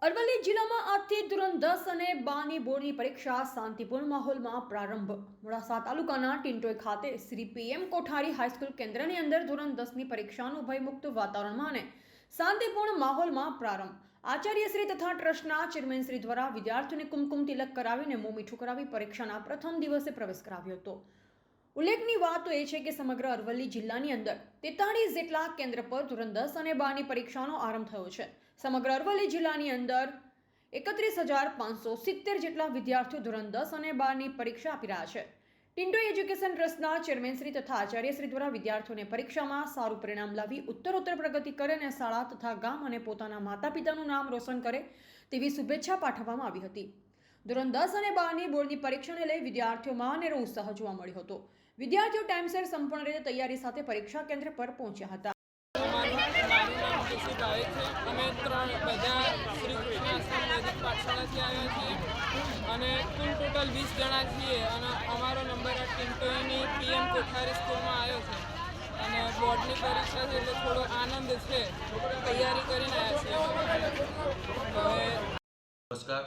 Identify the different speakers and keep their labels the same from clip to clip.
Speaker 1: અરવલ્લી જિલ્લામાં આજથી ધોરણ 10 અને 12ની બોર્ડની પરીક્ષા શાંતિપૂર્ણ માહોલમાં પ્રારંભ. મોડાસા તાલુકાના ટિન્ટોઈ ખાતે શ્રી પીએમ કોઠારી હાઈસ્કૂલ કેન્દ્રની અંદર ધોરણ 10ની પરીક્ષાનું ભયમુક્ત વાતાવરણમાં અને શાંતિપૂર્ણ માહોલમાં પ્રારંભ. આચાર્યશ્રી તથા ટ્રસ્ટના ચેરમેનશ્રી દ્વારા વિદ્યાર્થીઓને કુમકુમ તિલક કરાવીને મોં મીઠું કરાવી પરીક્ષાના પ્રથમ દિવસે પ્રવેશ કરાવ્યો હતો. ઉલ્લેખની વાત તો એ છે કે સમગ્ર અરવલ્લી જિલ્લાની અંદર 43 જેટલા કેન્દ્ર પર ધોરણ 10 અને 12ની પરીક્ષાનો આરંભ થયો છે. સમગ્ર અરવલ્લી જિલ્લાની અંદર 31,570 જેટલા વિદ્યાર્થીઓ ધોરણ 10 અને 12ની પરીક્ષા આપી રહ્યા છે. ટિન્ટોઈ એજ્યુકેશન ટ્રસ્ટના ચેરમેનશ્રી તથા આચાર્યશ્રી દ્વારા વિદ્યાર્થીઓને પરીક્ષામાં સારું પરિણામ લાવી ઉત્તરોત્તર પ્રગતિ કરે અને શાળા તથા ગામ અને પોતાના માતા પિતાનું નામ રોશન કરે તેવી શુભેચ્છા પાઠવવામાં આવી હતી. ધોરણ 10 અને 12ની બોર્ડની પરીક્ષાને લઈ વિદ્યાર્થીઓમાં અનેરો ઉત્સાહ જોવા મળ્યો હતો. વિદ્યાર્થીઓ ટાઈમસર સંપૂર્ણ રીતે તૈયારી સાથે પરીક્ષા કેન્દ્ર પર પહોંચ્યા હતા.
Speaker 2: અમે બધા શ્રી કૃષ્ણ આશ્રમ વૈદિક પાઠશાળાથી આવ્યા છીએ અને કુલ ટોટલ 20 જણા છીએ અને અમારો નંબર આ ટિન્ટોઈની પીએમ કોઠારી સ્કૂલમાં આવ્યો છે અને બોર્ડની પરીક્ષા છે એટલે થોડો આનંદ છે. તૈયારી કરીને આવ્યા છીએ.
Speaker 3: નમસ્કાર.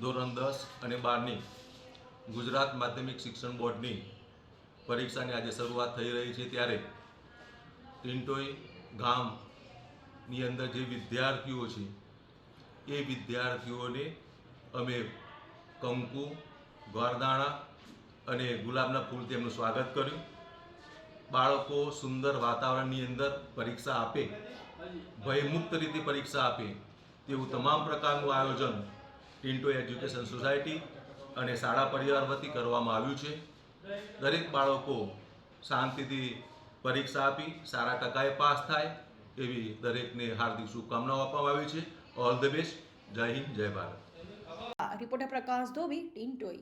Speaker 3: ધોરણ 10 અને 12ની ગુજરાત માધ્યમિક શિક્ષણ બોર્ડની પરીક્ષાની આજે શરૂઆત થઈ રહી છે ત્યારે ટિન્ટોઈ ગામની અંદર જે વિદ્યાર્થીઓ છે એ વિદ્યાર્થીઓને અમે કંકુ, ગોરદાણા અને ગુલાબના ફૂલથી એમનું સ્વાગત કર્યું. બાળકો સુંદર વાતાવરણની અંદર પરીક્ષા આપે, ભયમુક્ત રીતે પરીક્ષા આપે તેવું તમામ પ્રકારનું આયોજન ટિન્ટોઈ એજ્યુકેશન સોસાયટી અને શાળા પરિવાર વતી કરવામાં આવ્યું છે. દરેક બાળકો શાંતિથી પરીક્ષા આપી સારા ટકાએ પાસ થાય એવી દરેકને હાર્દિક શુભકામનાઓ આપવામાં આવી છે. All the best. જય હિન્દ, જય ભારત.
Speaker 1: રિપોર્ટર પ્રકાશ ધોબી, ટિન્ટોઈ.